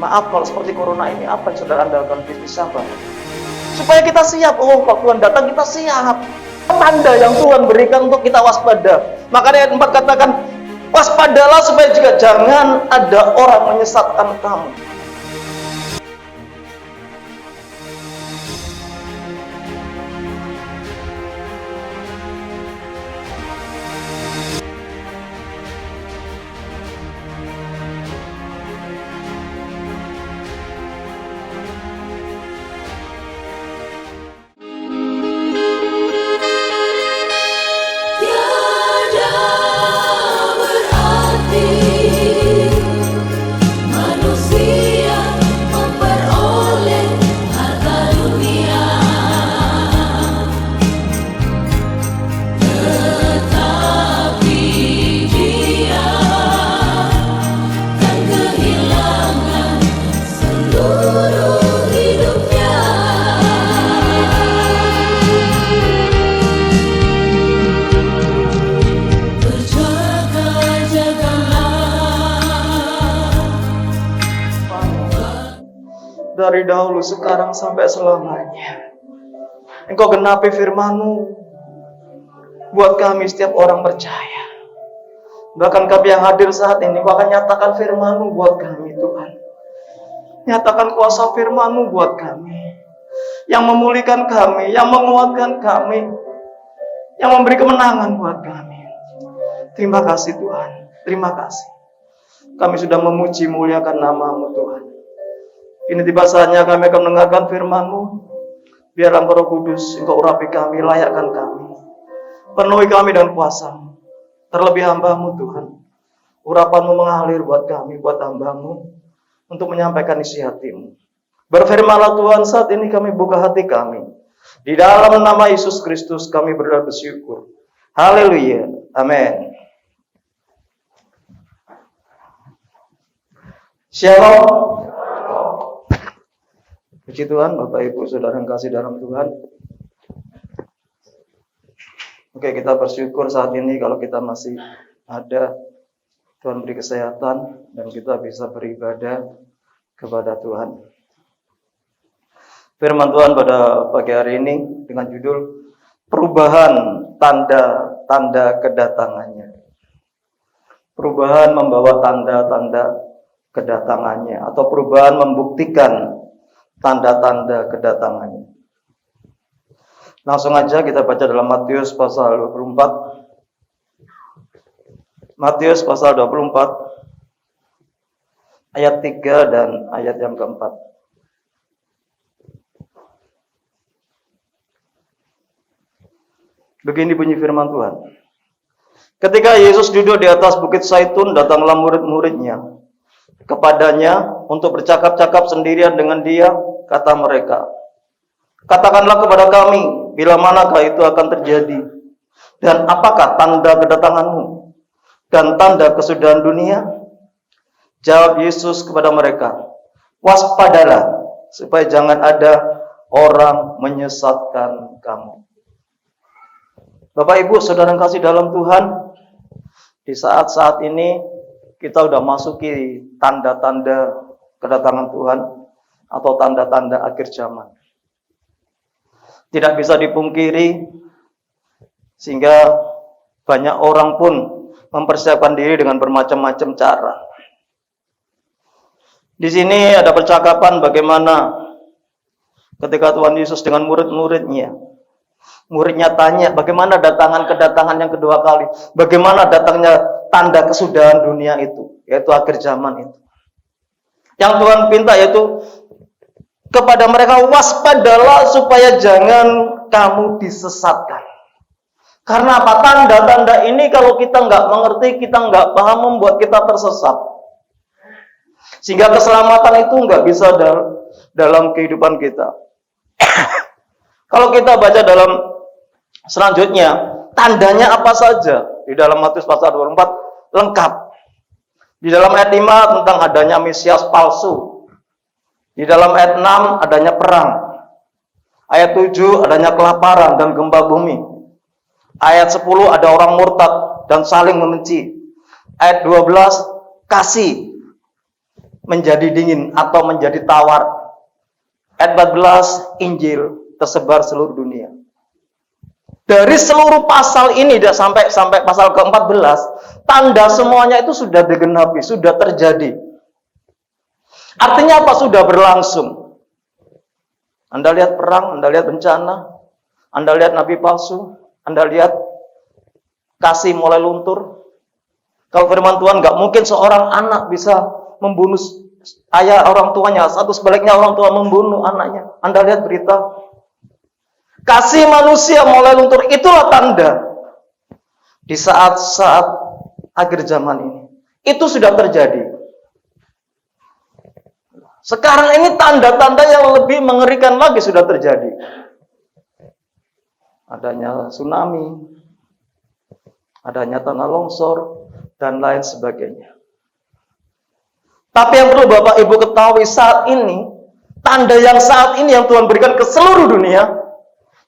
Maaf kalau seperti corona ini, apa yang saudara andalkan? Bisnis apa? Supaya kita siap. Oh, kalau Tuhan datang kita siap. Tanda yang Tuhan berikan untuk kita waspada. Makanya ayat 4 katakan, waspadalah supaya juga jangan ada orang menyesatkan kamu. Dari dahulu, sekarang, sampai selamanya. Engkau genapi firman-Mu buat kami setiap orang percaya. Bahkan kami yang hadir saat ini, Engkau akan nyatakan firman-Mu buat kami, Tuhan. Nyatakan kuasa firman-Mu buat kami, yang memulihkan kami, yang menguatkan kami, yang memberi kemenangan buat kami. Terima kasih Tuhan, terima kasih. Kami sudah memuji muliakan nama-Mu Tuhan. Ini tiba saatnya kami akan mendengarkan firman-Mu. Biarlah Engkau Roh Kudus, Engkau urapi kami, layakkan kami. Penuhi kami dengan kuasa-Mu. Terlebih hamba-Mu Tuhan. Urapan-Mu mengalir buat kami, buat hamba-Mu, untuk menyampaikan isi hati-Mu. Berfirmanlah Tuhan, saat ini kami buka hati kami. Di dalam nama Yesus Kristus kami berdoa bersyukur. Haleluya. Amin. Shalom. Puji Tuhan, Bapak Ibu Saudara yang kasih dalam Tuhan. Oke, kita bersyukur saat ini kalau kita masih ada. Tuhan beri kesehatan dan kita bisa beribadah kepada Tuhan. Firman Tuhan pada pagi hari ini dengan judul perubahan tanda-tanda kedatangannya. Perubahan membawa tanda-tanda kedatangannya, atau perubahan membuktikan tanda-tanda kedatangannya. Langsung aja kita baca dalam Matius pasal 24. Matius pasal 24 ayat 3 dan ayat yang keempat. Begini bunyi firman Tuhan. Ketika Yesus duduk di atas bukit Zaitun, datanglah murid-muridnya kepadanya untuk bercakap-cakap sendirian dengan dia. Kata mereka, katakanlah kepada kami, bila manakah itu akan terjadi? Dan apakah tanda kedatanganmu dan tanda kesudahan dunia? Jawab Yesus kepada mereka, waspadalah, supaya jangan ada orang menyesatkan kamu. Bapak Ibu Saudara yang kasih dalam Tuhan, di saat-saat ini kita sudah masuki tanda-tanda kedatangan Tuhan, atau tanda-tanda akhir zaman. Tidak bisa dipungkiri, sehingga banyak orang pun mempersiapkan diri dengan bermacam-macam cara. Di sini ada percakapan bagaimana ketika Tuhan Yesus dengan murid-muridnya. Muridnya tanya, bagaimana kedatangan yang kedua kali? Bagaimana datangnya tanda kesudahan dunia itu, yaitu akhir zaman itu. Yang Tuhan pinta yaitu kepada mereka, waspadalah supaya jangan kamu disesatkan. Karena apa? Tanda-tanda ini kalau kita nggak mengerti, kita nggak paham, membuat kita tersesat. Sehingga keselamatan itu nggak bisa dalam kehidupan kita. Kalau kita baca dalam selanjutnya, tandanya apa saja? Di dalam Matius pasal 24 lengkap. Di dalam ayat 5 tentang adanya Mesias palsu. Di dalam ayat 6 adanya perang. Ayat 7 adanya kelaparan dan gempa bumi. Ayat 10 ada orang murtad dan saling membenci. Ayat 12 kasih. menjadi dingin atau menjadi tawar. Ayat 14, Injil tersebar seluruh dunia. Dari seluruh pasal ini sampai pasal ke-14, tanda semuanya itu sudah digenapi, sudah terjadi. Artinya apa? Sudah berlangsung. Anda lihat perang, Anda lihat bencana, Anda lihat nabi palsu, Anda lihat kasih mulai luntur. Kalau firman Tuhan, nggak mungkin seorang anak bisa membunuh ayah orang tuanya, atau sebaliknya orang tua membunuh anaknya. Anda lihat berita. Kasih manusia mulai luntur, itulah tanda di saat-saat akhir zaman ini. Itu sudah terjadi. Sekarang ini tanda-tanda yang lebih mengerikan lagi sudah terjadi. Adanya tsunami, adanya tanah longsor, dan lain sebagainya. Tapi yang perlu Bapak Ibu ketahui saat ini, tanda yang saat ini yang Tuhan berikan ke seluruh dunia,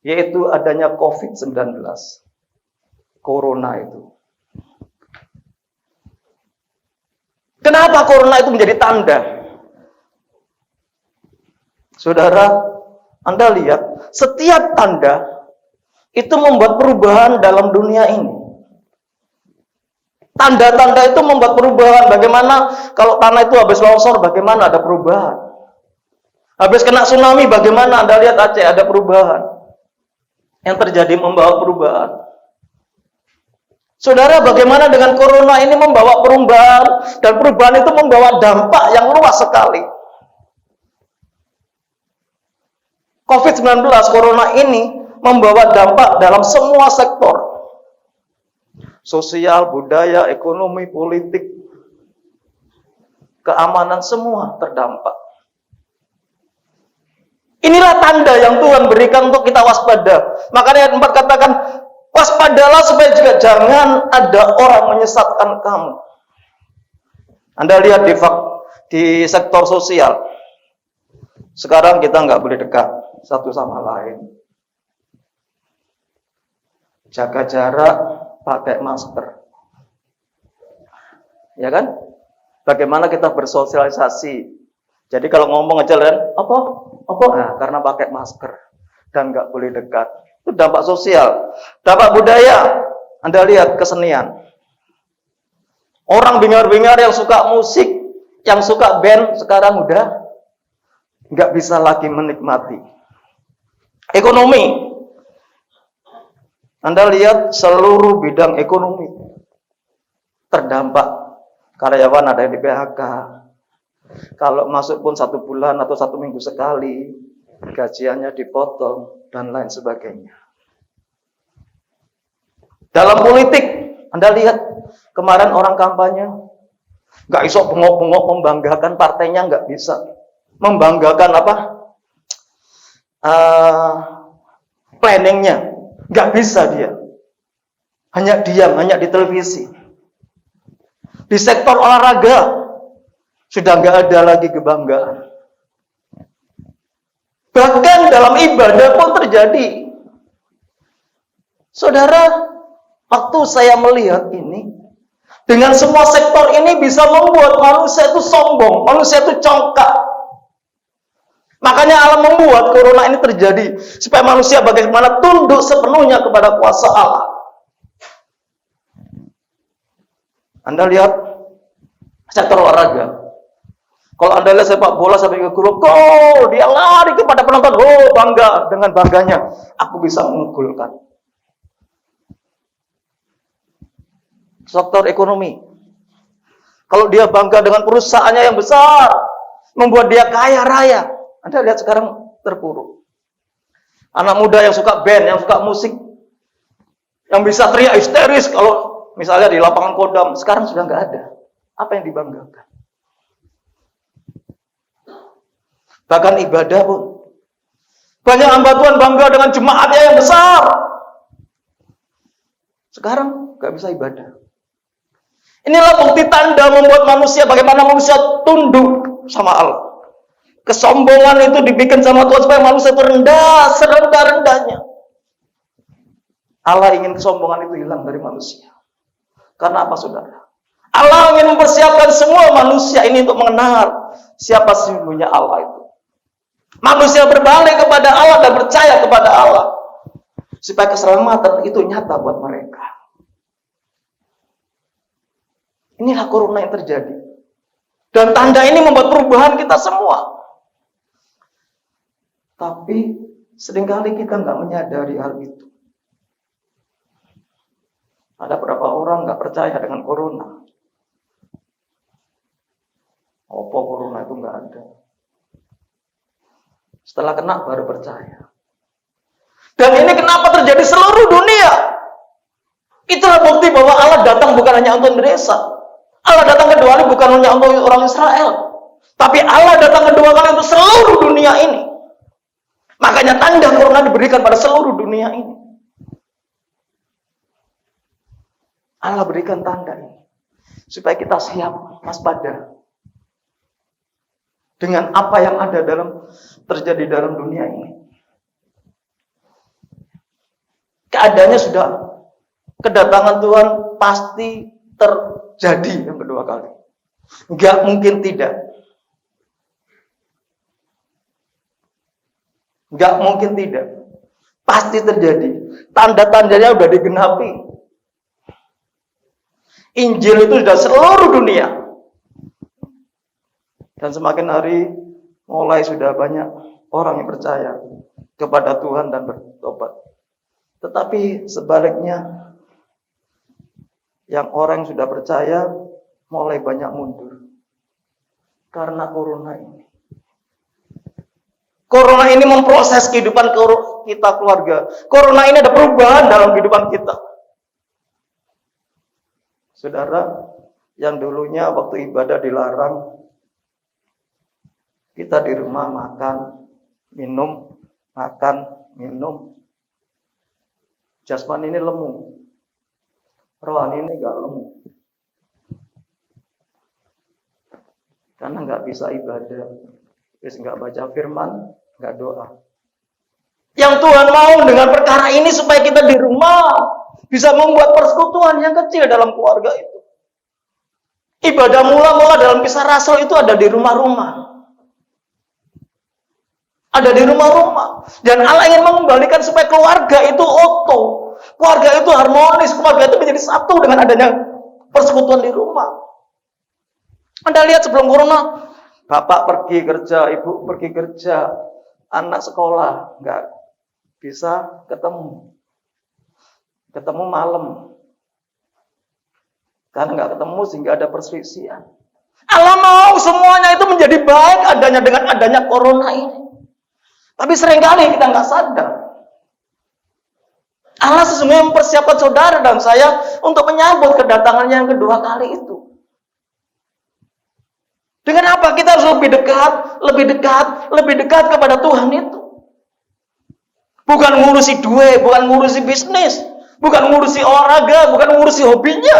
yaitu adanya COVID-19. Corona itu. Kenapa corona itu menjadi tanda? Saudara, Anda lihat, setiap tanda itu membuat perubahan dalam dunia ini. Tanda-tanda itu membuat perubahan. Bagaimana kalau tanah itu habis longsor, bagaimana ada perubahan. Habis kena tsunami, bagaimana Anda lihat Aceh ada perubahan. Yang terjadi membawa perubahan. Saudara, bagaimana dengan corona ini membawa perubahan, dan perubahan itu membawa dampak yang luas sekali. COVID-19, corona ini membawa dampak dalam semua sektor. Sosial, budaya, ekonomi, politik, keamanan, semua terdampak. Inilah tanda yang Tuhan berikan untuk kita waspada. Makanya ayat 4 katakan, waspadalah supaya juga jangan ada orang menyesatkan kamu. Anda lihat di sektor sosial. Sekarang kita nggak boleh dekat satu sama lain. Jaga jarak, pakai masker. Ya kan? Bagaimana kita bersosialisasi? Jadi kalau ngomong aja apa? Nah, karena pakai masker dan nggak boleh dekat. Itu dampak sosial. Dampak budaya. Anda lihat kesenian. Orang bingar-bingar yang suka musik, yang suka band, sekarang udah nggak bisa lagi menikmati. Ekonomi. Anda lihat seluruh bidang ekonomi terdampak. Karyawan ada yang di PHK. Kalau masuk pun 1 bulan atau 1 minggu sekali, gajiannya dipotong, dan lain sebagainya. Dalam politik, Anda lihat kemarin orang kampanye, nggak iso bengok-bengok membanggakan partainya, nggak bisa. Membanggakan apa? Planningnya. Nggak bisa dia. Hanya diam, hanya di televisi. Di sektor olahraga, sudah nggak ada lagi kebanggaan. Bahkan dalam ibadah pun terjadi. Saudara, waktu saya melihat ini, dengan semua sektor ini bisa membuat manusia itu sombong, manusia itu congkak. Makanya Allah membuat corona ini terjadi, supaya manusia bagaimana tunduk sepenuhnya kepada kuasa Allah. Anda lihat sektor olahraga. Kalau Anda lihat sepak bola sampai ke gol, dia lari kepada penonton, bangga, dengan bangganya, aku bisa menggolkan. Sektor ekonomi. Kalau dia bangga dengan perusahaannya yang besar, membuat dia kaya raya, Anda lihat sekarang terpuruk. Anak muda yang suka band, yang suka musik, yang bisa teriak histeris kalau misalnya di lapangan Kodam, sekarang sudah nggak ada. Apa yang dibanggakan? Bahkan ibadah pun. Banyak hamba Tuhan bangga dengan jemaatnya yang besar. Sekarang nggak bisa ibadah. Inilah bukti tanda membuat manusia, bagaimana manusia tunduk sama Allah. Kesombongan itu dibikin sama Tuhan supaya manusia itu rendah, serendah-rendahnya. Allah ingin kesombongan itu hilang dari manusia. Karena apa, saudara? Allah ingin mempersiapkan semua manusia ini untuk mengenal siapa sesungguhnya Allah itu. Manusia berbalik kepada Allah dan percaya kepada Allah. Supaya keselamatan itu nyata buat mereka. Inilah corona yang terjadi. Dan tanda ini membuat perubahan kita semua. Tapi seringkali kita nggak menyadari hal itu. Ada beberapa orang nggak percaya dengan corona. Apa corona itu nggak ada. Setelah kena baru percaya. Dan ini kenapa terjadi seluruh dunia? Itulah bukti bahwa Allah datang bukan hanya untuk Indonesia. Allah datang kedua kali bukan hanya untuk orang Israel. Tapi Allah datang kedua kali untuk seluruh dunia ini. Makanya tanda corona diberikan pada seluruh dunia ini. Allah berikan tanda ini. Supaya kita siap, waspada. Dengan apa yang ada terjadi dalam dunia ini. Keadaannya sudah, kedatangan Tuhan pasti terjadi yang kedua kali. Enggak mungkin tidak. Enggak mungkin tidak. Pasti terjadi. Tanda-tandanya sudah digenapi. Injil itu sudah seluruh dunia. Dan semakin hari mulai sudah banyak orang yang percaya kepada Tuhan dan bertobat. Tetapi sebaliknya, yang orang yang sudah percaya mulai banyak mundur. Karena corona ini. Corona ini memproses kehidupan kita keluarga. Corona ini ada perubahan dalam kehidupan kita. Saudara, yang dulunya waktu ibadah dilarang, kita di rumah makan, minum, minum. Jasmani ini lemu. Rohani ini gak lemu. Karena gak bisa ibadah. Terus gak baca firman, gak doa. Yang Tuhan mau dengan perkara ini supaya kita di rumah bisa membuat persekutuan yang kecil dalam keluarga itu. Ibadah mula-mula dalam Kisah Rasul itu ada di rumah-rumah. Ada di rumah-rumah. Dan Allah ingin mengembalikan supaya keluarga itu utuh. Keluarga itu harmonis. Keluarga itu menjadi satu dengan adanya persekutuan di rumah. Anda lihat sebelum corona, bapak pergi kerja, ibu pergi kerja, anak sekolah, nggak bisa ketemu. Ketemu malam. Karena nggak ketemu sehingga ada perselisihan. Allah mau semuanya itu menjadi baik adanya dengan adanya corona ini. Tapi seringkali kita nggak sadar. Allah sesungguhnya mempersiapkan saudara dan saya untuk menyambut kedatangannya yang kedua kali itu. Dengan apa? Kita harus lebih dekat kepada Tuhan itu. Bukan ngurusi duit, bukan ngurusi bisnis, bukan ngurusi olahraga, bukan ngurusi hobinya.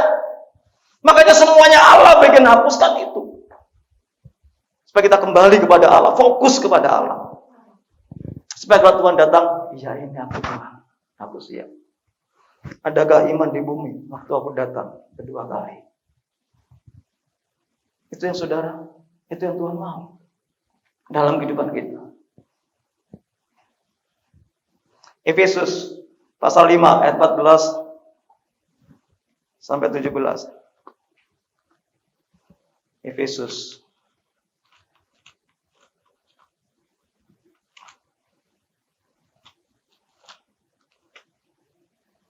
Makanya semuanya Allah bikin hapuskan itu. Supaya kita kembali kepada Allah, fokus kepada Allah. Supaya kalau Tuhan datang, iya ini aku Tuhan, aku siap. Adakah iman di bumi waktu aku datang kedua kali? Itu yang saudara, itu yang Tuhan mau dalam kehidupan kita. Efesus pasal 5 ayat 14 sampai 17. Efesus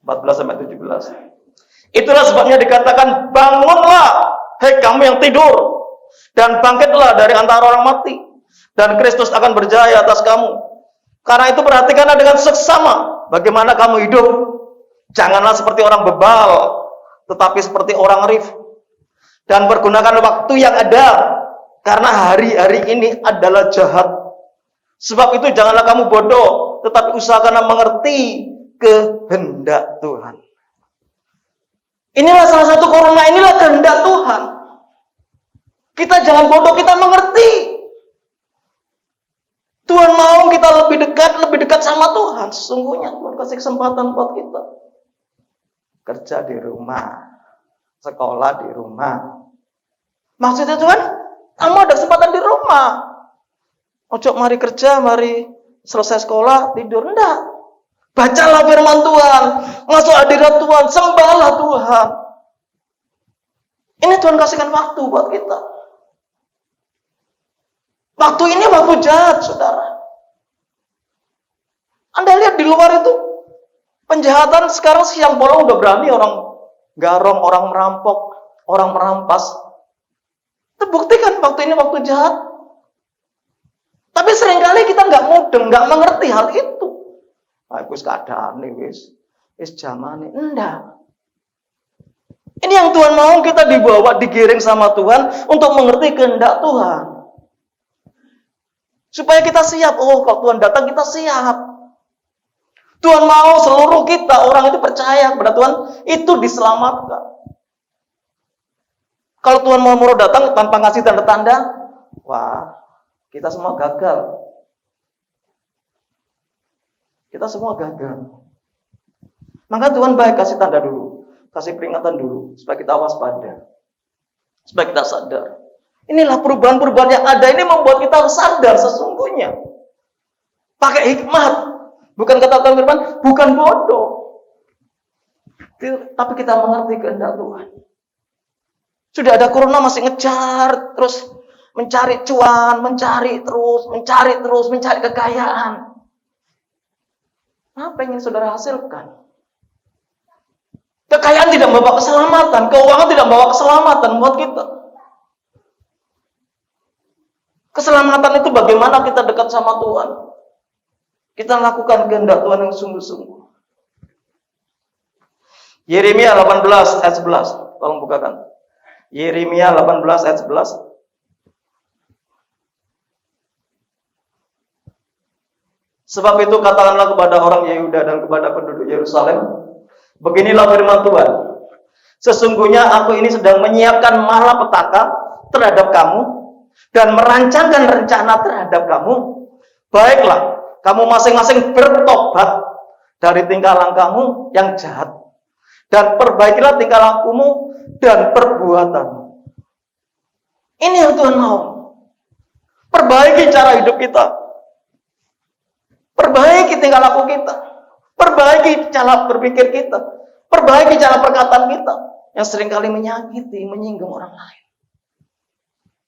sampai 17. Itulah sebabnya dikatakan, bangunlah, hei kamu yang tidur, dan bangkitlah dari antara orang mati, dan Kristus akan berjaya atas kamu. Karena itu perhatikanlah dengan seksama bagaimana kamu hidup. Janganlah seperti orang bebal, tetapi seperti orang arif. Dan pergunakan waktu yang ada, karena hari-hari ini adalah jahat. Sebab itu janganlah kamu bodoh, tetapi usahakanlah mengerti kehendak Tuhan. Inilah salah satu corona, inilah kehendak Tuhan. Kita jangan bodoh, kita mengerti. Tuhan mau kita lebih dekat sama Tuhan. Sesungguhnya Tuhan kasih kesempatan buat kita. Kerja di rumah, sekolah di rumah. Maksudnya Tuhan, kamu ada ada kesempatan di rumah. Ojo mari kerja, mari selesai sekolah, tidur. Enggak. Bacalah firman Tuhan. Masuk hadirat Tuhan. Sembahlah Tuhan. Ini Tuhan kasihkan waktu buat kita. Waktu ini waktu jahat, saudara. Anda lihat di luar itu, penjahatan sekarang siang bolong udah berani orang garong, orang merampok, orang merampas. Terbuktikan waktu ini waktu jahat. Tapi seringkali kita nggak mudeng, nggak mengerti hal itu. Wis keadaan nih, wis zaman nih. Enggak. Ini yang Tuhan mau, kita dibawa, digiring sama Tuhan untuk mengerti kehendak Tuhan. Supaya kita siap. Oh, kalau Tuhan datang kita siap. Tuhan mau seluruh kita, orang itu percaya kepada Tuhan, itu diselamatkan. Kalau Tuhan mau datang tanpa ngasih tanda-tanda, wah, kita semua gagal. Kita semua gagal. Maka Tuhan baik kasih tanda dulu, kasih peringatan dulu, supaya kita waspada, supaya kita sadar. Inilah perubahan-perubahan yang ada ini membuat kita sadar sesungguhnya. Pakai hikmat, bukan kata firman, bukan bodoh. Tapi kita mengerti kehendak Tuhan. Sudah ada corona masih ngejar, terus mencari cuan, mencari terus, mencari kekayaan. Apa yang ingin saudara hasilkan? Kekayaan tidak membawa keselamatan, keuangan tidak membawa keselamatan buat kita. Keselamatan itu bagaimana kita dekat sama Tuhan. Kita lakukan kehendak Tuhan yang sungguh-sungguh. Yeremia 18 ayat 11. Tolong bukakan. Yeremia 18 ayat 11. Sebab itu katakanlah kepada orang Yehuda dan kepada penduduk Yerusalem, beginilah firman Tuhan. Sesungguhnya aku ini sedang menyiapkan malapetaka terhadap kamu dan merancangkan rencana terhadap kamu. Baiklah, kamu masing-masing bertobat dari tingkah langkahmu yang jahat dan perbaikilah tingkah lakumu dan perbuatanmu. Ini yang Tuhan mau. Perbaiki cara hidup kita. Perbaiki tingkah laku kita. Perbaiki cara berpikir kita. Perbaiki cara perkataan kita yang seringkali menyakiti, menyinggung orang lain.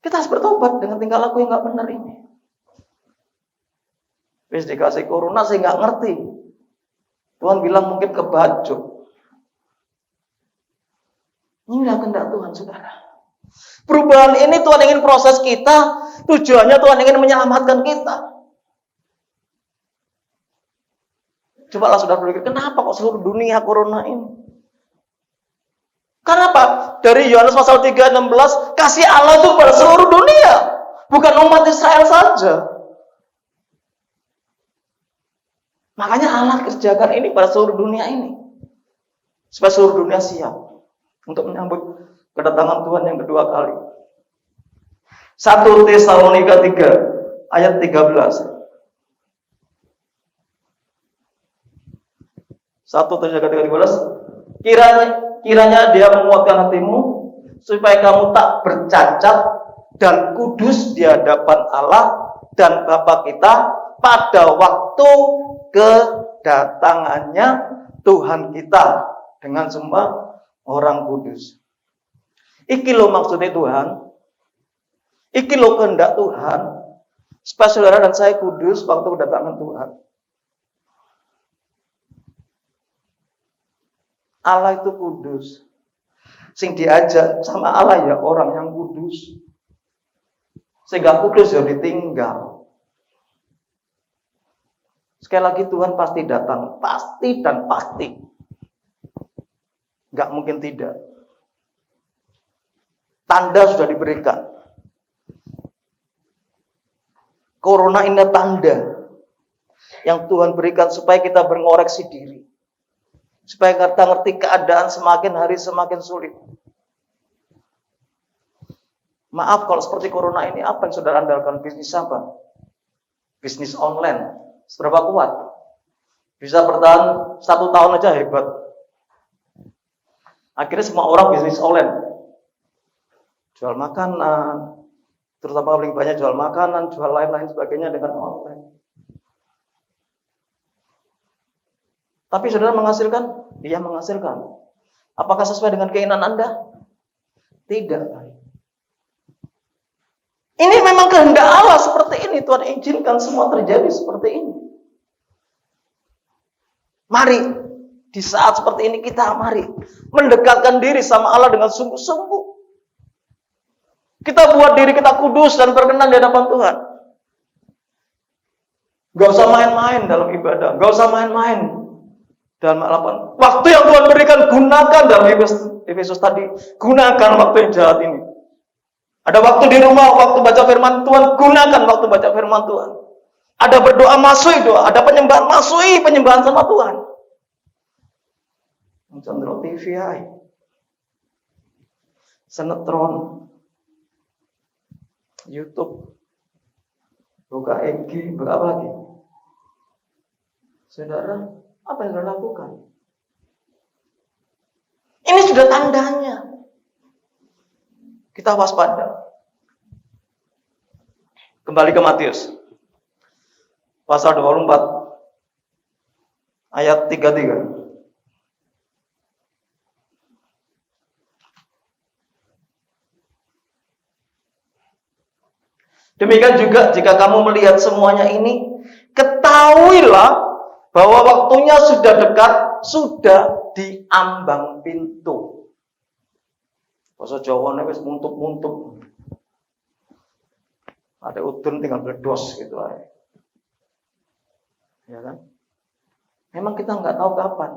Kita harus bertobat dengan tingkah laku yang gak benar ini. Wis dikasih corona saya gak ngerti. Tuhan bilang mungkin kebajuk. Inilah kehendak Tuhan, saudara. Perubahan ini Tuhan ingin proses kita. Tujuannya Tuhan ingin menyelamatkan kita. Cobalah saudara berpikir, kenapa kok seluruh dunia corona ini? Kenapa? Dari Yohanes pasal 3:16, kasih Allah itu pada seluruh dunia. Bukan umat Israel saja. Makanya Allah kerjakan ini pada seluruh dunia ini. Supaya seluruh dunia siap untuk menyambut kedatangan Tuhan yang kedua kali. 1 Tesalonika 3 ayat 13. 1 Tesalonika 3:13. Kiranya dia menguatkan hatimu supaya kamu tak bercacat dan kudus di hadapan Allah dan Bapa kita pada waktu kedatangannya Tuhan kita dengan semua orang kudus. Iki lo maksudnya Tuhan. Iki lo kehendak Tuhan. Supaya saudara dan saya kudus waktu kedatangan Tuhan. Allah itu kudus. Sing diajak sama Allah ya orang yang kudus. Sehingga kudus ya ditinggal. Sekali lagi Tuhan pasti datang. Pasti dan pasti. Gak mungkin tidak. Tanda sudah diberikan. Corona ini tanda yang Tuhan berikan supaya kita mengoreksi diri. Supaya kita ngerti keadaan semakin hari semakin sulit. Maaf kalau seperti corona ini, apa yang saudara andalkan? Bisnis apa? Bisnis online. Seberapa kuat? Bisa bertahan 1 tahun aja hebat. Akhirnya semua orang bisnis online. Jual makanan, Terutama paling banyak jual makanan, jual lain-lain sebagainya dengan online. Tapi saudara menghasilkan? Dia menghasilkan. Apakah sesuai dengan keinginan Anda? Tidak. Ini memang kehendak Allah seperti ini. Tuhan izinkan semua terjadi seperti ini. Mari, di saat seperti ini kita mendekatkan diri sama Allah dengan sungguh-sungguh. Kita buat diri kita kudus dan berkenan di hadapan Tuhan. Gak usah main-main dalam ibadah. Gak usah main-main dalam melakukan. Waktu yang Tuhan berikan, gunakan dalam Efesus tadi. Gunakan waktu yang jahat ini. Ada waktu di rumah, waktu baca firman Tuhan. Gunakan waktu baca firman Tuhan. Ada berdoa, masuki doa. Ada penyembahan, masuki penyembahan sama Tuhan. Nonton TV, sinetron, YouTube, buka EG, buka apa lagi? Saudara, apa yang saudara lakukan? Ini sudah tandanya. Kita waspada. Kembali ke Matius. Pasal 24. Ayat 33. Demikian juga jika kamu melihat semuanya ini, ketahuilah bahwa waktunya sudah dekat, sudah di ambang pintu. Bahasa Jawa wis muntuk-muntuk. Ada udun tinggal bledos gitu aja. Ya kan? Memang kita nggak tahu kapan.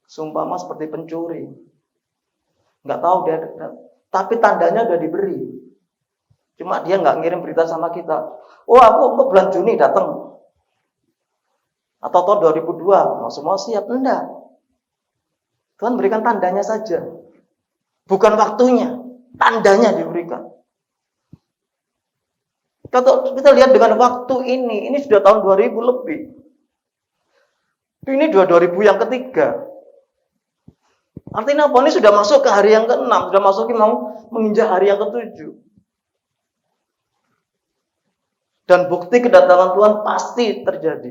Sumpama seperti pencuri. Nggak tahu dia dekat. Tapi tandanya udah diberi. Cuma dia nggak ngirim berita sama kita. Oh, aku bulan Juni datang. Atau tahun 2002, mau semua siap. Enggak. Tuhan berikan tandanya saja. Bukan waktunya. Tandanya diberikan. Kalau kita lihat dengan waktu ini sudah tahun 2000 lebih. Ini 2000 yang ketiga. Artinya apa? Ini sudah masuk ke hari yang ke-6. Sudah masuk mau menginjak hari yang ke-7. Dan bukti kedatangan Tuhan pasti terjadi.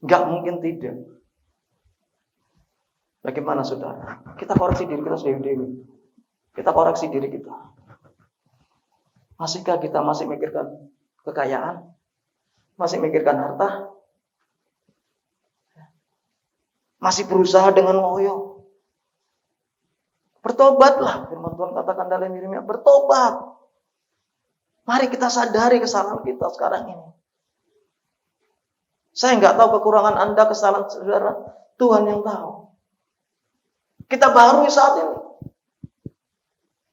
Nggak mungkin tidak. Bagaimana saudara? Kita koreksi diri kita sendiri. Kita koreksi diri kita. Masihkah kita masih mikirkan kekayaan? Masih mikirkan harta? Masih berusaha dengan loyo? Bertobatlah. Firman Tuhan katakan dalam Yeremia, bertobat. Mari kita sadari kesalahan kita sekarang ini. Saya nggak tahu kekurangan Anda, kesalahan saudara. Tuhan yang tahu. Kita baru saat ini.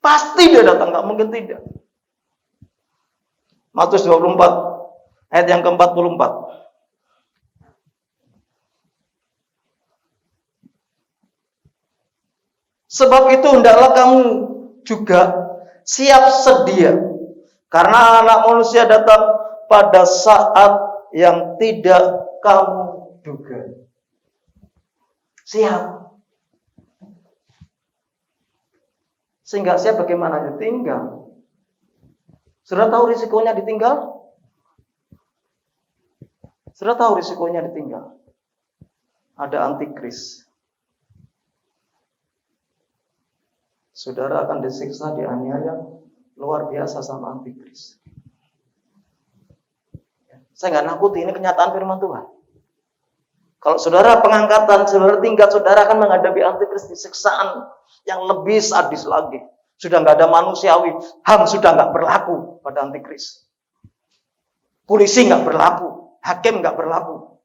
Pasti dia datang, nggak mungkin tidak. Matius 24, ayat yang ke-44. Sebab itu hendaklah kamu juga siap sedia. Karena anak manusia datang pada saat yang tidak kamu duga. Siap. Sehingga siap bagaimana? Ditinggal. Sudah tahu risikonya ditinggal? Sudah tahu risikonya ditinggal? Ada antikris. Saudara akan disiksa, dianiaya luar biasa sama antikris. Saya nggak nakuti, ini kenyataan firman Tuhan. Kalau saudara pengangkatan, saudara tingkat, saudara akan menghadapi antikris di siksaan yang lebih sadis lagi. Sudah nggak ada manusiawi, HAM sudah nggak berlaku pada antikris. Polisi nggak berlaku, hakim nggak berlaku.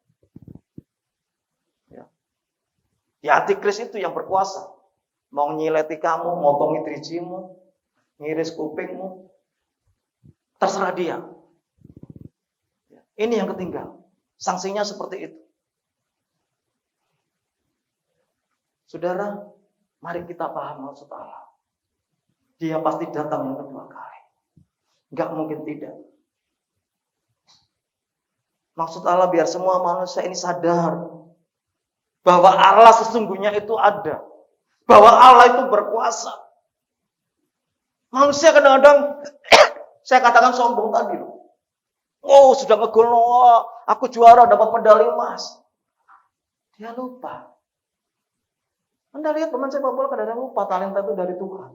Ya antikris itu yang berkuasa. Mau nyileti kamu, motongi drijimu, ngiris kupingmu, terserah dia. Ini yang ketinggal. Sanksinya seperti itu. Saudara, mari kita paham maksud Allah. Dia pasti datang yang kedua kali. Enggak mungkin tidak. Maksud Allah biar semua manusia ini sadar bahwa Allah sesungguhnya itu ada. Bahwa Allah itu berkuasa. Manusia kadang-kadang saya katakan sombong tadi loh. Oh, sudah ngegol, aku juara dapat medali emas. Dia lupa. Anda lihat teman sepak bola kadang-kadang lupa talenta itu dari Tuhan.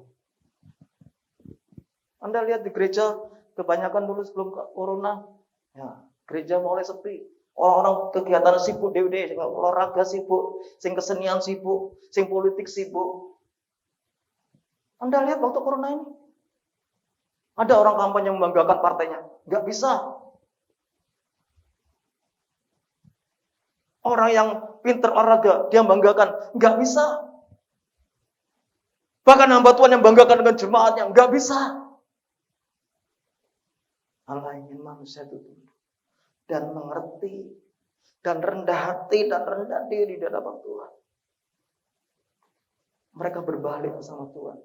Anda lihat di gereja kebanyakan dulu sebelum corona, ya, gereja mulai sepi. Orang-orang kegiatan sibuk, sing olahraga sibuk, sing kesenian sibuk, sing politik sibuk. Anda lihat waktu corona ini, ada orang kampanye yang membanggakan partainya. Nggak bisa. Orang yang pinter olahraga, dia membanggakan. Nggak bisa. Bahkan hamba Tuhan yang membanggakan dengan jemaatnya. Nggak bisa. Allah ingin manusia itu tunduk dan mengerti dan rendah hati dan rendah diri di hadapan Tuhan. Mereka berbalik sama Tuhan.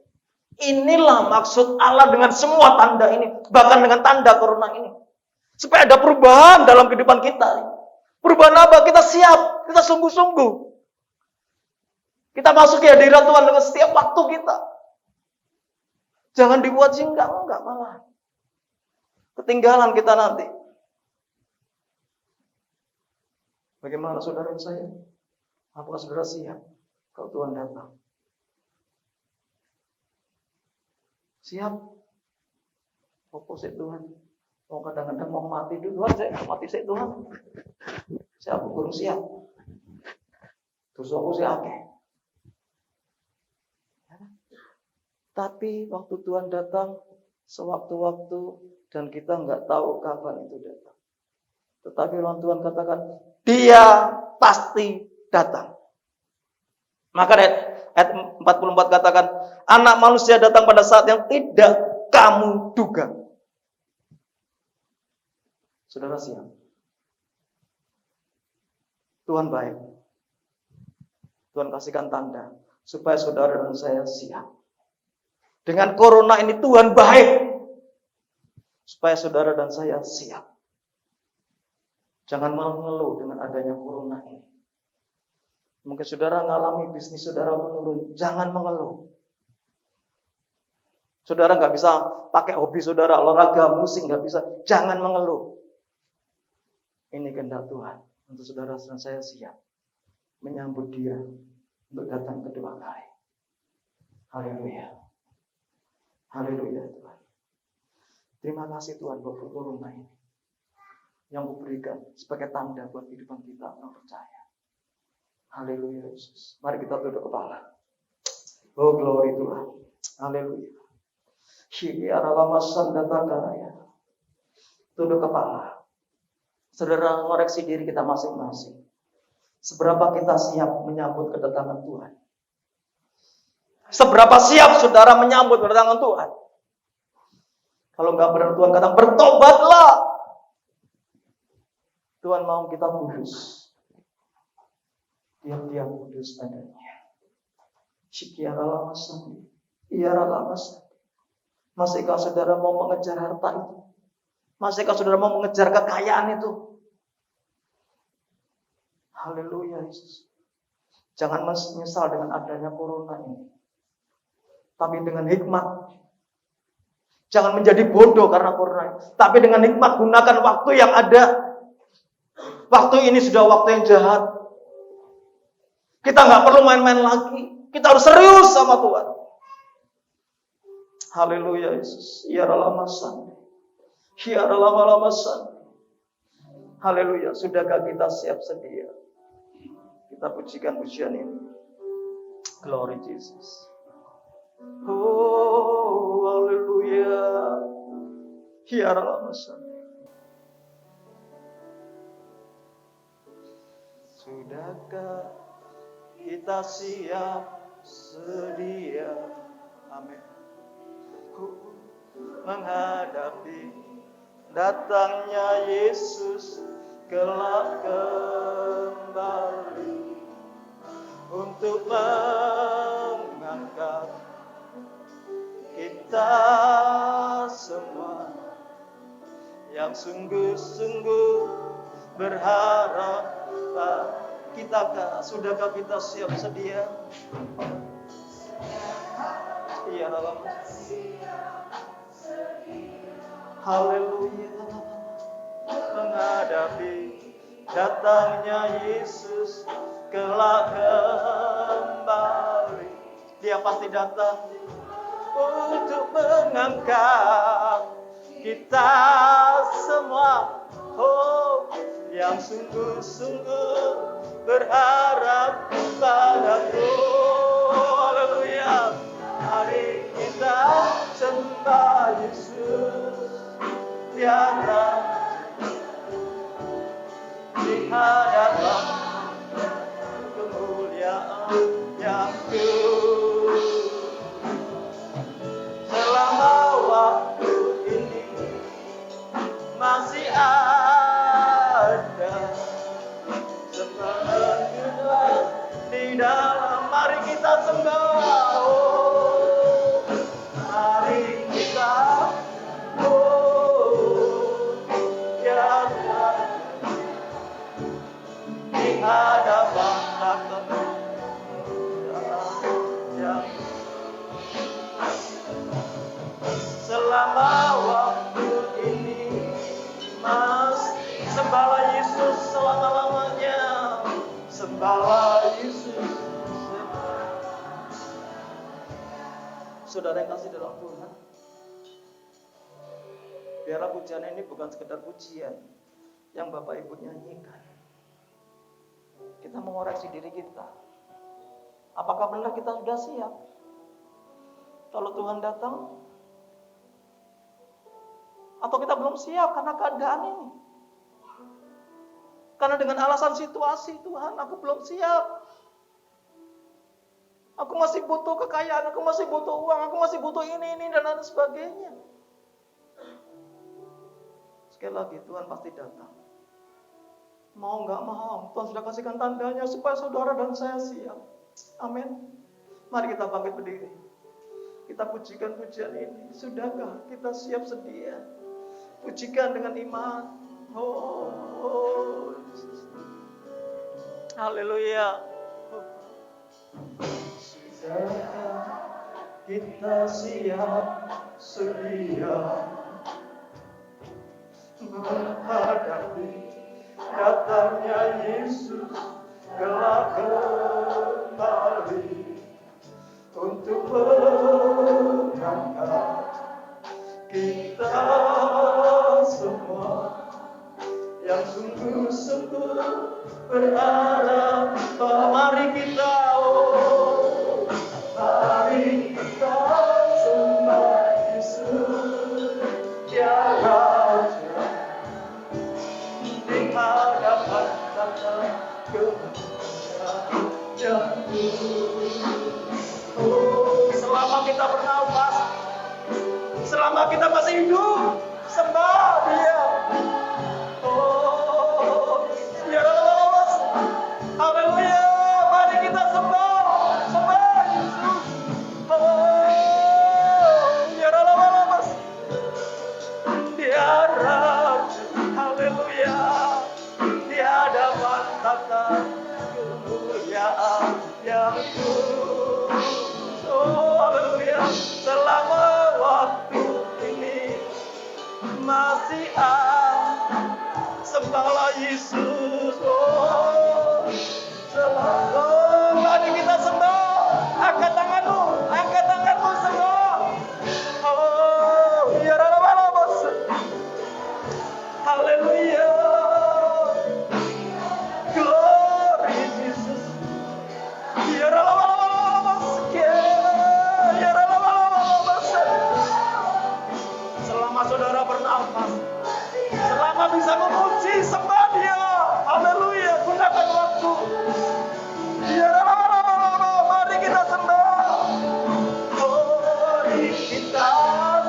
Inilah maksud Allah dengan semua tanda ini. Bahkan dengan tanda corona ini. Supaya ada perubahan dalam kehidupan kita. Perubahan apa? Kita siap. Kita sungguh-sungguh. Kita masuk ke hadirat Tuhan dengan setiap waktu kita. Jangan dibuat singgang. Enggak malah. Ketinggalan kita nanti. Bagaimana saudara saya? Apakah saudara siap kalau Tuhan datang? Siap? Opposite Tuhan. Oh, kadang-kadang mau mati dulu, Tuhan, saya mati saya Tuhan. Saya kurang siap. Terus aku siap. Tapi waktu Tuhan datang, sewaktu-waktu, dan kita nggak tahu kapan itu datang. Tetapi Tuhan katakan, Dia pasti datang. Maka ayat 44 katakan, Anak manusia datang pada saat yang tidak kamu duga. Saudara siap? Tuhan baik. Tuhan kasihkan tanda supaya saudara dan saya siap. Dengan corona ini Tuhan baik supaya saudara dan saya siap. Jangan mengeluh dengan adanya corona ini. Mungkin saudara mengalami bisnis saudara menurun. Jangan mengeluh. Saudara nggak bisa pakai hobi saudara, olahraga, musik nggak bisa. Jangan mengeluh. Ini kehendak Tuhan untuk saudara dan saya siap menyambut Dia untuk datang kedua kali. Haleluya. Haleluya Tuhan. Terima kasih Tuhan buat corona ini yang memberikan sebagai tanda buat kehidupan kita orang percaya. Haleluya Yesus. Mari kita tunduk kepala. Oh glory Tuhan. Haleluya. Tunduk kepala. Saudara koreksi diri kita masing-masing. Seberapa kita siap menyambut kedatangan Tuhan? Seberapa siap saudara menyambut kedatangan Tuhan? Kalau nggak benar Tuhan kata bertobatlah. Tuhan mau kita kudus. Diam-diam kudus padanya. Syikiaralamasan. Iaralamasan. Masihkah saudara mau mengejar harta itu? Masihkah saudara mau mengejar kekayaan itu? Haleluya Yesus. Jangan menyesal dengan adanya corona ini. Tapi dengan hikmat. Jangan menjadi bodoh karena corona ini. Tapi dengan hikmat gunakan waktu yang ada. Waktu ini sudah waktu yang jahat. Kita nggak perlu main-main lagi. Kita harus serius sama Tuhan. Haleluya Yesus. Iaralamasan. Iaralamasan. Haleluya. Sudahkah kita siap sedia? Kita pujikan pujian ini. Glory Jesus. Oh, haleluya. Hiaralamasan. Sudahkah kita siap sedia? Amin. Menghadapi datangnya Yesus kelak kembali untuk mengangkat kita semua yang sungguh-sungguh berharap. Sudahkah kita siap sedia? Ya Allah. Haleluya. Menghadapi datangnya Yesus kelak kembali. Dia pasti datang untuk mengangkat kita semua. Oh, yang sungguh-sungguh berharap padaku. Haleluya. Mari kita sembah Yesus di hadapan kemuliaan yang selama waktu ini masih ada semangat di dalam. Mari kita sembah. Oh, mari kita di hadapan yang selama waktu ini, Mas, sembahlah Yesus selama-lamanya. Sembahlah Yesus. Saudara yang kasih dalam Tuhan, biarlah pujian ini bukan sekedar pujian yang Bapak Ibu nyanyikan. Kita mengoreksi diri kita. Apakah benar kita sudah siap? Kalau Tuhan datang, atau kita belum siap karena keadaan ini? Karena dengan alasan situasi, Tuhan, aku belum siap. Aku masih butuh kekayaan, aku masih butuh uang, aku masih butuh ini, dan lain sebagainya. Sekali lagi, Tuhan pasti datang. Mau nggak mau, Tuhan sudah kasihkan tandanya supaya saudara dan saya siap. Amin. Mari kita bangkit berdiri. Kita pujikan pujian ini. Sudahkah kita siap sedia? Pujikan dengan iman. Oh. Haleluya. Sudahkah kita siap sedia menghadapi datangnya Yesus kelak kembali untuk mengangkat kita semua yang sungguh-sungguh berharap. Mari kita, mari kita sembah Yesus ya Raja di hadapan datang kemuliaan. Oh, selama kita bernafas, selama kita masih hidup, sembah Dia. Oh, ya Allah, haleluya, mari kita sembah Yesus. Oh, ya Allah, Dia Raja, haleluya, di hadapan tata kemuliaan yang oh, haleluya, selama waktu ini masih sembahlah Yesus. Oh, selalu mari kita sembah. Angkat tanganmu sembah. Oh, ya Allah, bos. Haleluya. Glory Jesus. Ya Allah, bos. Ya Allah, bos. Selama saudara bernafas, selama bisa memuji, sembah Dia. Haleluya, gunakan waktu. Ya Allah, mari kita sembah. Mari kita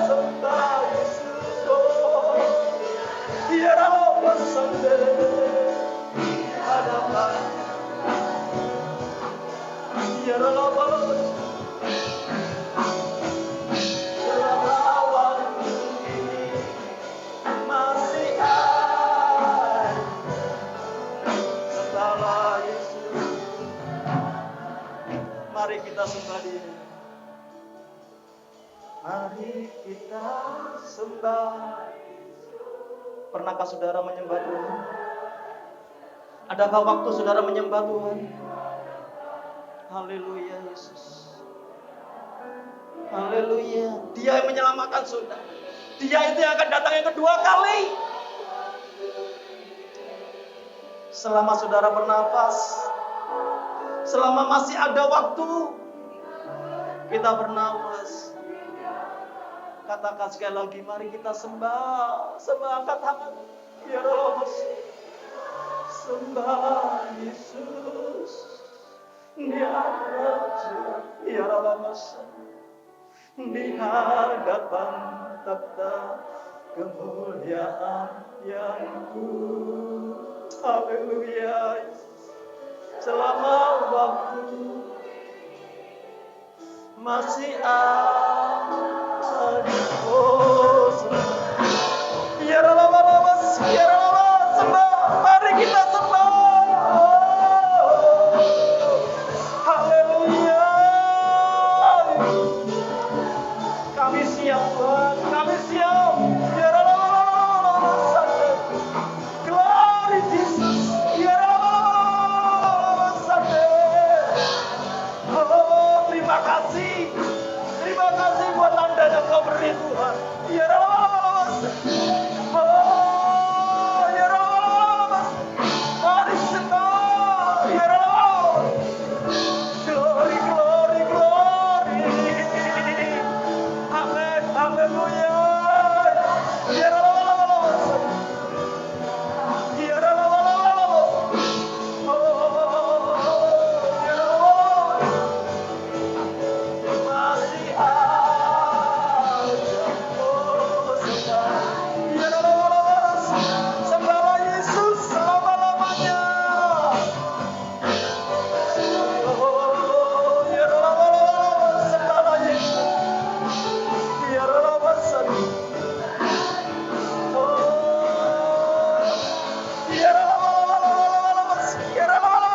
sembah Yesus. Oh, ya Allah, bersandar hadapan. Ya Allah, Yesus, mari kita sembah Dia. kita sembah. Pernahkah saudara menyembah Tuhan? Adakah waktu saudara menyembah Tuhan? Haleluya Yesus. Haleluya. Dia yang menyelamatkan saudara. Dia itu yang akan datang yang kedua kali. Selama saudara bernafas, selama masih ada waktu, kita bernafas. Katakan sekali lagi, mari kita sembah. Sembah, angkat tangan. Ya Allah, sembah Yesus. Dia Raja. Ya Allah, di hadapan takhta kemuliaan yang kudus. Haleluya. Selama waktu masih ada. Oh, ya Allah, ya Allah, sembah. Mari kita sembah. Oh, haleluya. Kami siap Tuhan, kami siap. Ya Allah, glory Jesus. Ya Allah, oh, terima kasih. Terima kasih buat tanda yang kau beri Tuhan. Ya Allah, oh, ya Allah, mari sembah. Ya Allah, glory, glory, glory. Amin, haleluya. Ya Allah, ya Allah, oh, ya Allah, masih ada. Oh, sembah. Ya Allah, sembahlah Yesus selama-lamanya. Oh, ya Allah, sembahlah Yesus. Ya Allah, oh, ya Allah, ya Allah,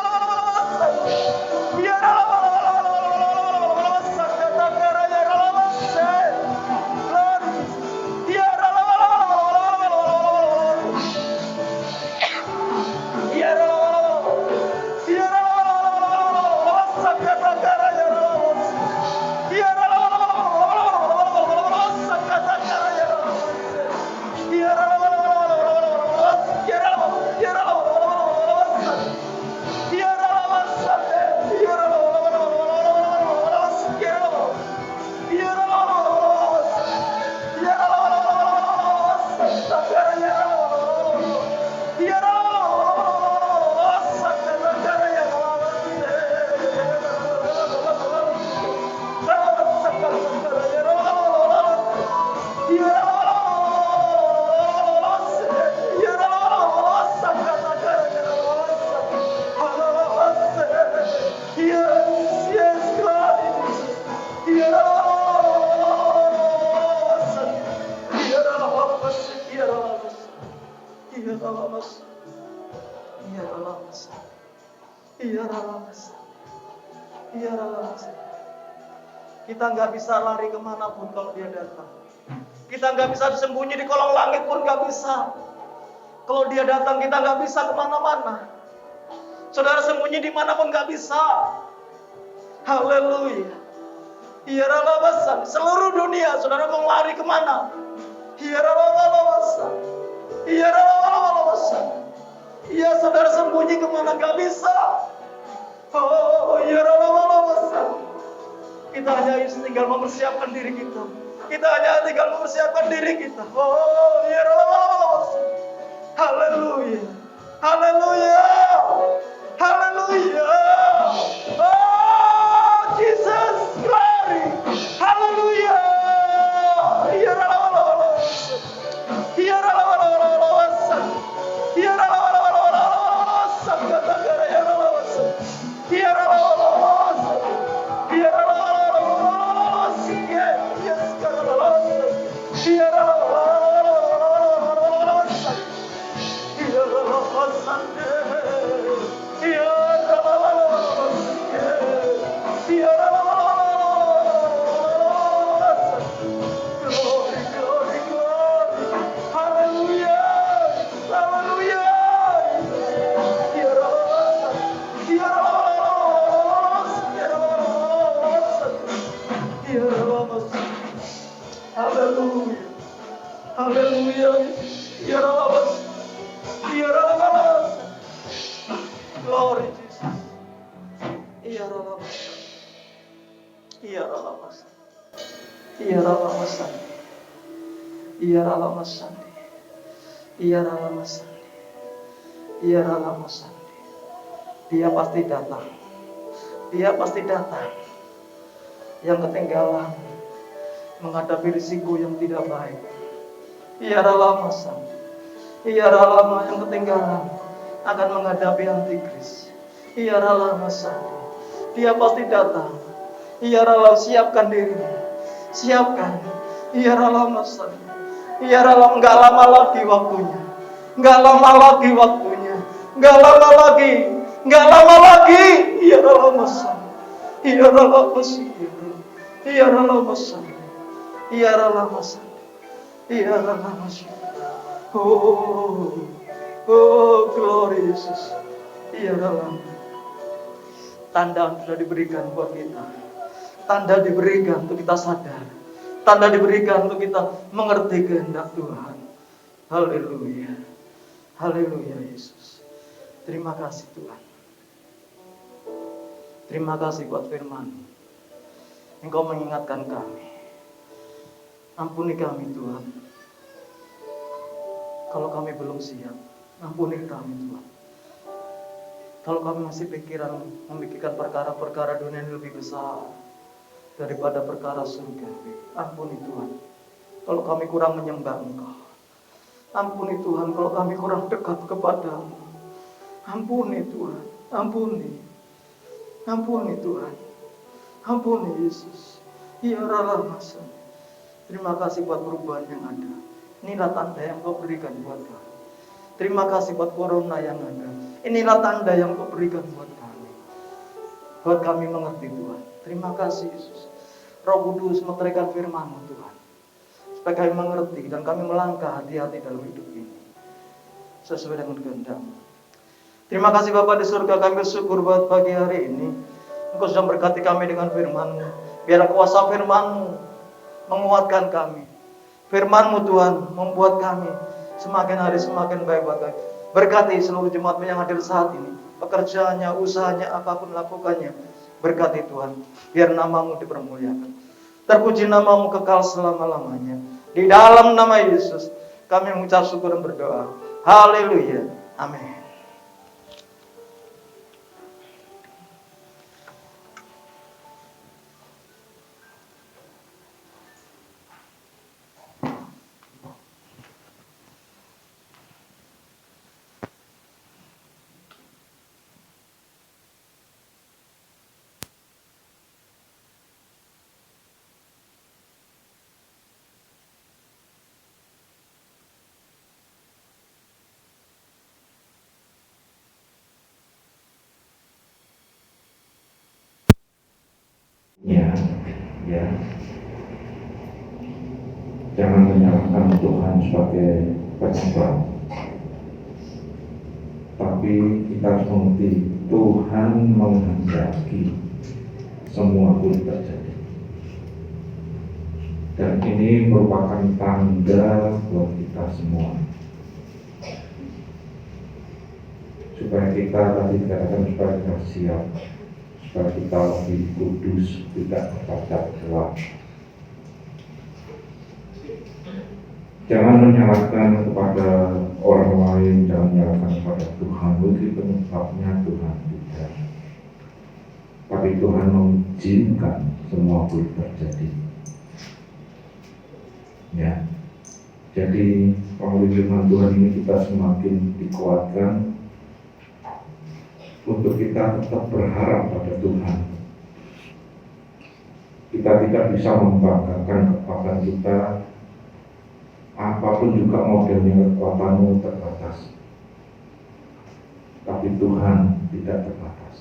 ya Kita nggak bisa lari kemanapun kalau dia datang. Kita nggak bisa sembunyi di kolong langit pun nggak bisa. Kalau dia datang kita nggak bisa kemana-mana. Saudara sembunyi di mana pun nggak bisa. Haleluya. Ya Allah, seluruh dunia saudara mau lari kemana? Ya Allah, ya Allah, ya saudara sembunyi kemana nggak bisa. Oh, ya Allah, kita hanya tinggal mempersiapkan diri kita. Kita hanya tinggal mempersiapkan diri kita. Oh, ya Allah, haleluya, haleluya, haleluya. Oh, Jesus, glory, haleluya. Ya Allah, ya Allah, ya Ya Allah. Ya Allah. Glory Jesus. Ya Allah. Ya Allah. Ya Allah. Ya Allah. Ya Allah. Ya Allah. Dia pasti datang. Dia pasti datang. Yang ketinggalan menghadapi risiko yang tidak baik. Ya Allah. Ya Allah yang ketinggalan akan menghadapi antikris. Ya Allah. Dia pasti datang. Ya Allah, siapkan dirimu. Siapkan. Ya Allah. Ya Allah, enggak lama lagi waktunya. Enggak lama lagi waktunya. Enggak lama lagi. Enggak lama lagi. Ya Allah. Ya Allah. Ya Allah. Ya Allah. Ya Allah. Oh, glory Jesus. Ya Allah. Tanda sudah diberikan buat kita. Tanda diberikan untuk kita sadar. Tanda diberikan untuk kita mengerti kehendak Tuhan. Haleluya. Haleluya Yesus. Terima kasih Tuhan. Terima kasih buat firman. Engkau mengingatkan kami. Ampuni kami Tuhan. Kalau kami belum siap, ampuni kami Tuhan. Kalau kami masih memikirkan perkara-perkara dunia yang lebih besar daripada perkara surga, ampuni Tuhan. Kalau kami kurang menyembah Engkau, ampuni Tuhan. Kalau kami kurang dekat kepadamu, ampuni Tuhan. Ampuni Tuhan. Ampuni Yesus. Ya Allah. Terima kasih buat perubahan yang ada. Inilah tanda yang Kau berikan buat kami. Terima kasih buat corona yang ada. Inilah tanda yang Kau berikan buat kami. Buat kami mengerti Tuhan. Terima kasih Yesus. Roh Kudus meteraikan firman-Mu Tuhan. Supaya kami mengerti dan kami melangkah hati-hati dalam hidup ini. Sesuai dengan kehendak-Mu. Terima kasih Bapa di surga, kami bersyukur buat pagi hari ini. Engkau sudah berkati kami dengan firman-Mu. Biarlah kuasa firman-Mu menguatkan kami. Firman-Mu Tuhan membuat kami semakin hari semakin baik buat kami. Berkati seluruh jemaat yang hadir saat ini. Pekerjaannya, usahanya, apapun lakukannya. Berkati Tuhan. Biar nama-Mu dipermuliakan. Terpuji nama-Mu kekal selama-lamanya. Di dalam nama Yesus kami mengucap syukur dan berdoa. Haleluya. Amin. Ya, ya. Jangan menyalahkan Tuhan sebagai penyebab, tapi kita harus mengerti Tuhan menghendaki semua boleh terjadi. Dan ini merupakan tanda buat kita semua, supaya kita tadi dikatakan supaya kita siap, supaya kita lebih kudus, tidak tercacat celah. Jangan menyalahkan kepada orang lain, jangan menyalahkan kepada Tuhan. Mungkin penyebabnya Tuhan tidak, tapi Tuhan mengizinkan semua boleh terjadi. Ya, jadi melalui firman Tuhan ini kita semakin dikuatkan untuk kita tetap berharap pada Tuhan. Kita tidak bisa membanggakan kekuatan kita, apapun juga modelnya kekuatanmu terbatas. Tapi Tuhan tidak terbatas.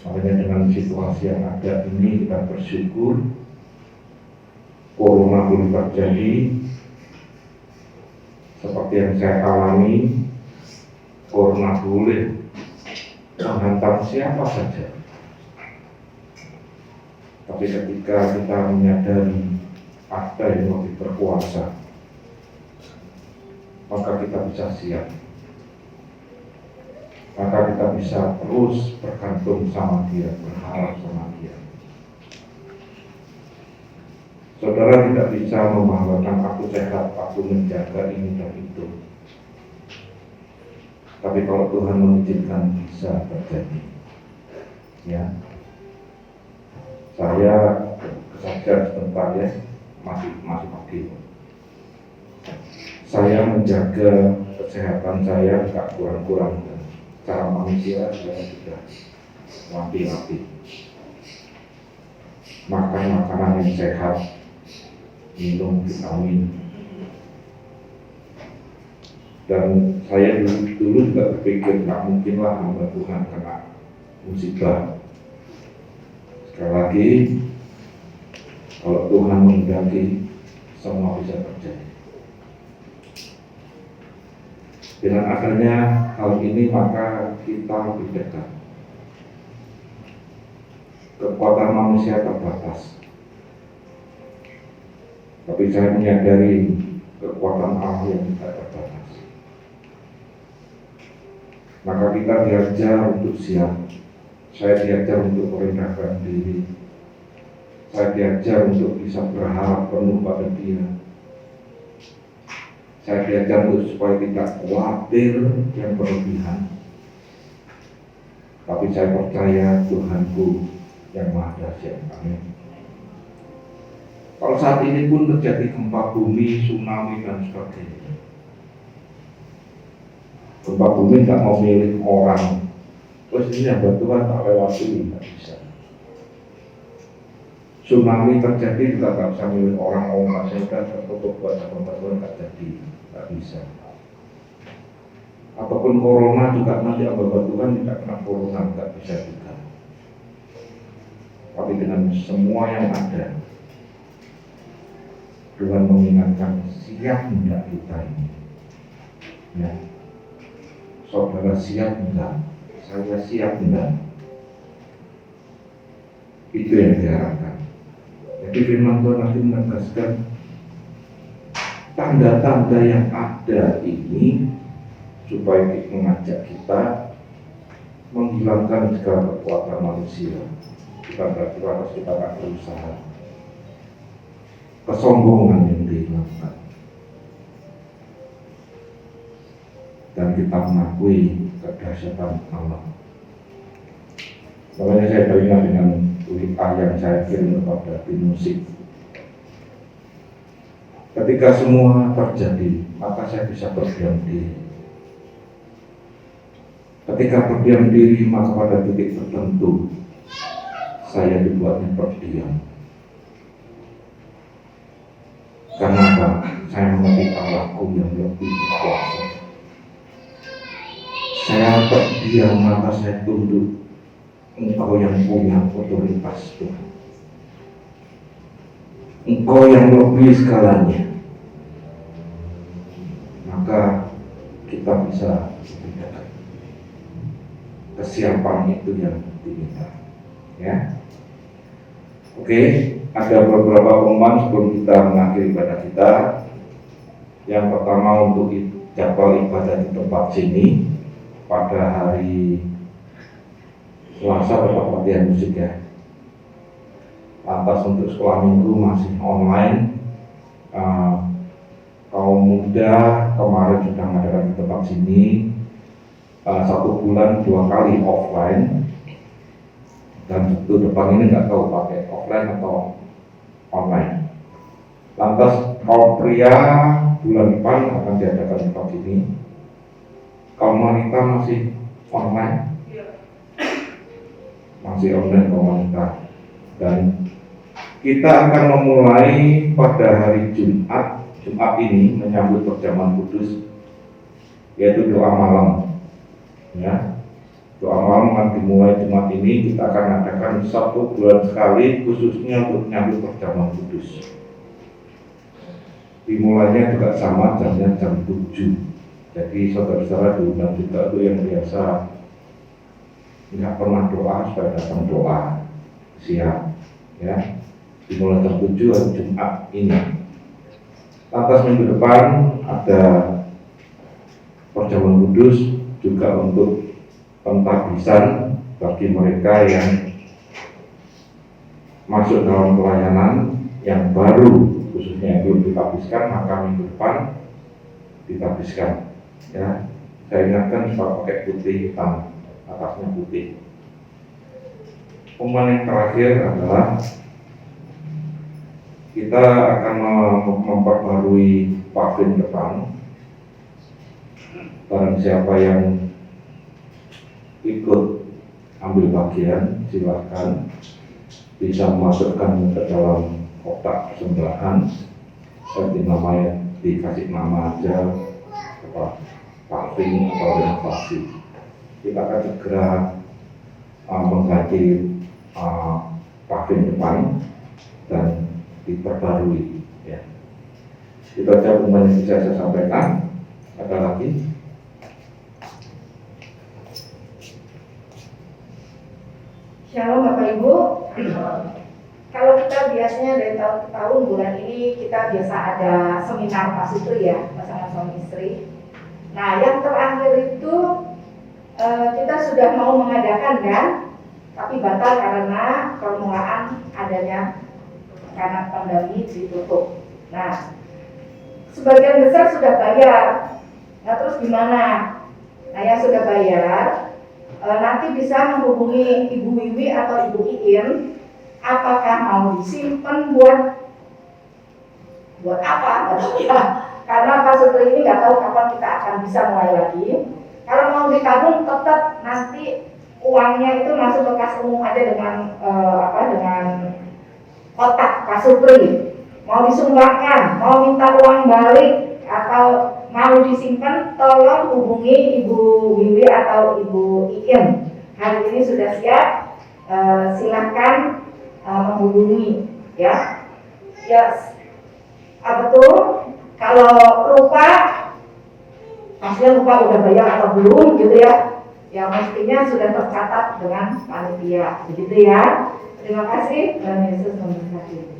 Makanya dengan situasi yang ada ini kita bersyukur. Corona boleh terjadi, seperti yang saya alami. Corona boleh menghantam siapa saja. Tapi ketika kita menyadari ada yang lebih berkuasa, maka kita bisa siap. Maka kita bisa terus bergantung sama Dia, berharap sama Dia. Saudara tidak bisa membanggakan aku sehat, aku menjaga ini dan itu. Tapi kalau Tuhan mengizinkan bisa terjadi. Ya, saya kesaksian sebentar ya, masih pagi. Saya menjaga kesehatan saya tidak kurang-kurang. Cara manusia saya sudah rapi-rapi. Makan makanan yang sehat, minum vitamin. Dan saya dulu juga berpikir nggak mungkinlah hamba Tuhan kena musibah. Sekali lagi, kalau Tuhan menghendaki, semua bisa terjadi. Dengan adanya hal ini maka kita lebih dekat. Kekuatan manusia terbatas. Tapi saya menyadari kekuatan Allah yang tidak terbatas. Maka kita diajar untuk siap. Saya diajar untuk merendahkan diri. Saya diajar untuk bisa berharap penuh pada Dia. Saya diajar untuk supaya tidak khawatir yang berlebihan. Tapi saya percaya Tuhanku yang Maha Dahsyat. Amin. Kalau saat ini pun terjadi gempa bumi, tsunami dan sebagainya. Gempa bumi tidak mau milih orang. Terus ini hamba Tuhan tak lewati, tidak bisa. Tsunami terjadi juga tak bisa milih orang, saya sudah tertutup buat bantuan tak jadi, tak bisa. Ataupun corona juga nanti hamba Tuhan tidak kena corona, tak bisa juga. Tapi dengan semua yang ada, Tuhan mengingatkan siap tidak kita ini. Ya. Saudara siap enggak? Saya siap enggak? Itu yang diharapkan. Jadi firman Tuhan nanti menegaskan tanda-tanda yang ada ini supaya mengajak kita menghilangkan segala kekuatan manusia. Kita akan berusaha. Kesombongan yang dihilangkan. Dan kita mengakui kedahsyatan Allah. Makanya saya teringat dengan tulisan yang saya kirim kepada tim musik. Ketika semua terjadi, maka saya bisa berdiam diri. Ketika berdiam diri, maka pada titik tertentu saya dibuatnya berdiam. Karena apa? Saya mengerti Allahku yang lebih berkuasa. Saya terdiam, maka saya tunduk. Engkau yang punya otoritas Tuhan. Engkau yang lebih segalanya. Maka kita bisa lebih dekat. Kesiapan itu yang diminta. Ya. Oke, ada beberapa pengumuman sebelum kita mengakhiri ibadah kita. Yang pertama untuk jadwal ibadah di tempat sini pada hari Selasa tetap latihan musik ya. Lantas untuk sekolah minggu masih online. Kaum muda kemarin sudah mengadakan di tempat sini 1 bulan 2 kali offline. Dan untuk depan ini nggak tahu pakai offline atau online. Lantas kaum pria bulan depan akan diadakan di tempat sini. Kaum wanita masih online. Masih online kaum wanita. Dan kita akan memulai pada hari Jumat ini menyambut perjamuan kudus, yaitu doa malam. Ya. Doa malam akan dimulai Jumat ini. Kita akan adakan 1 bulan sekali khususnya untuk menyambut perjamuan kudus. Dimulainya juga sama jamnya jam 7. Jadi saudara-saudara diundang juga itu yang biasa nggak pernah doa supaya datang doa siap ya. Dimulai jam 7 hari Jumat ini. Lantas minggu depan ada perjamuan kudus juga untuk pentabisan bagi mereka yang masuk dalam pelayanan yang baru, khususnya yang belum ditabiskan, maka minggu depan ditabiskan. Ya, saya ingatkan supaya pakai putih hitam, atasnya putih. Pengumuman yang terakhir adalah kita akan memperbarui paving depan. Barang siapa yang ikut ambil bagian, silakan bisa memasukkan ke dalam kotak sembelahan. Nanti namanya dikasih nama aja, apa paving atau renovasi. Kita akan segera mengganti paving depan dan diperbarui. Ya. Itu saja pengumuman yang bisa saya sampaikan. Ada lagi? Shalom Bapak Ibu. Kalau kita biasanya dari tahun ke tahun, bulan ini kita biasa ada seminar pasutri ya, pasangan suami istri. Nah, yang terakhir itu kita sudah mau mengadakan kan, tapi batal karena permulaan adanya karena pandemi ditutup. Nah, sebagian besar sudah bayar. Nah, terus gimana? Nah, yang sudah bayar nanti bisa menghubungi Ibu Wiwi atau Ibu Iin, apakah mau disimpan buat apa? Ya, karena pasutri ini nggak tahu kapan kita akan bisa mulai lagi. Kalau mau ditabung, tetap nanti uangnya itu masuk ke kas umum aja dengan dengan kotak pasutri. Mau disumbangkan, mau minta uang balik atau mau disimpan, tolong hubungi Ibu Wiwi atau Ibu Iin. Hari ini sudah siap, silakan menghubungi ya. Ya, betul. Kalau lupa, pastinya lupa udah bayar atau belum gitu ya. Ya mestinya sudah tercatat dengan panitia, begitu ya. Terima kasih, Tuhan Yesus memberkati.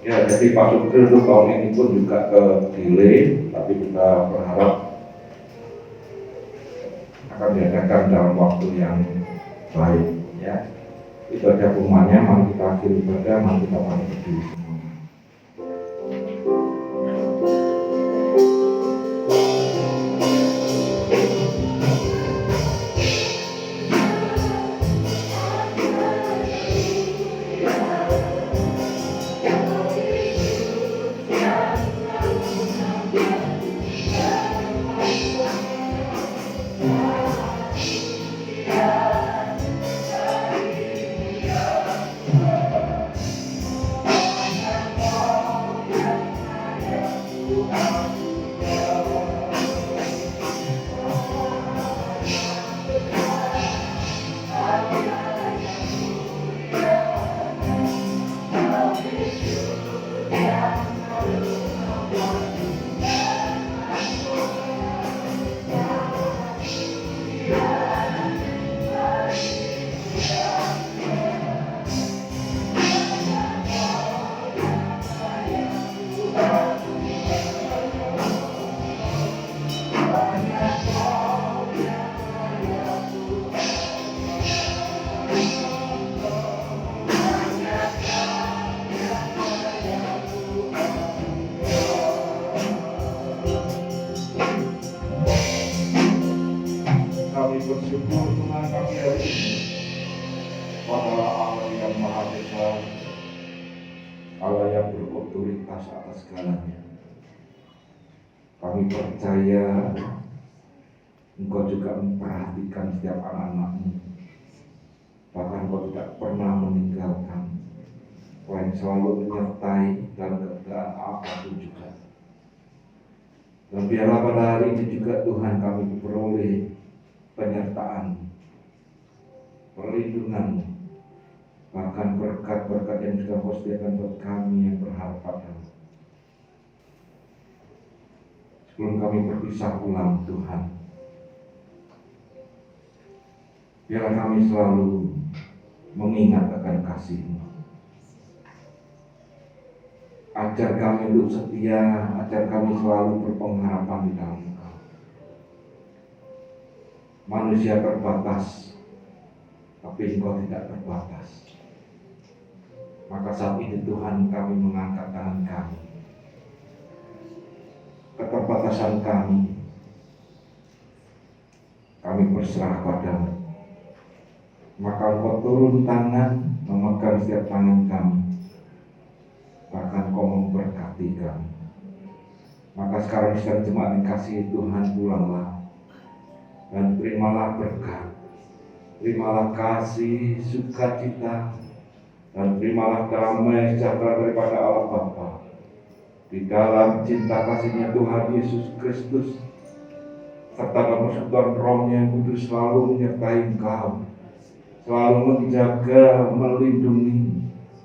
Ya, jadi Pak Sutri untuk tahun ini pun juga delay, tapi kita berharap akan diadakan dalam waktu yang baik. Ya, itu aja pengumumannya. Mari kita akhiri ibadah, mari kita bangkit berdiri semua. Kami bersyukur Tuhan kami hari ini pada Allah yang Maha Besar, Allah yang berotoritas atas segalanya. Kami percaya Engkau juga memperhatikan setiap anak-anak-Mu, bahkan Engkau tidak pernah meninggalkan, Engkau yang selalu menyertai dalam keadaan apapun juga. Dan biarlah pada hari ini juga Tuhan kami beroleh penyertaan, perlindungan, bahkan berkat-berkat yang sudah Kau sediakan buat kami yang berharap padamu. Sebelum kami berpisah pulang Tuhan, biarlah kami selalu mengingat akan kasih-Mu. Ajar kami untuk setia, ajar kami selalu berpengharapan di dalam Engkau. Manusia terbatas, tapi Engkau tidak terbatas. Maka saat ini Tuhan, kami mengangkat tangan kami. Keterbatasan kami berserah padamu. Maka Engkau turun tangan, memegang setiap tangan kami. Bahkan Kau memberkati kami. Maka sekarang sedang jemaat yang kasih Tuhan, pulanglah dan terimalah berkat, terimalah kasih, sukacita, dan terimalah damai sejahtera daripada Allah Bapa di dalam cinta kasihnya Tuhan Yesus Kristus, serta dalam persekutuan Roh-Nya yang kudus selalu menyertai Engkau, selalu menjaga, melindungi,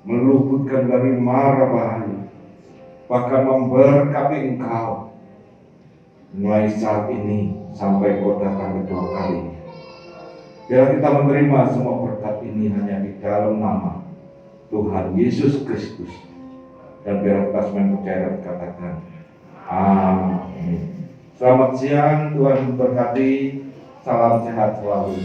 meluputkan dari mara bahaya, bahkan memberkati Engkau mulai saat ini sampai Kau datang kedua kalinya. Biar kita menerima semua berkat ini hanya di dalam nama Tuhan Yesus Kristus, dan biar kita semua percaya dan katakan amin. Selamat siang, Tuhan memberkati. Salam sehat selalu.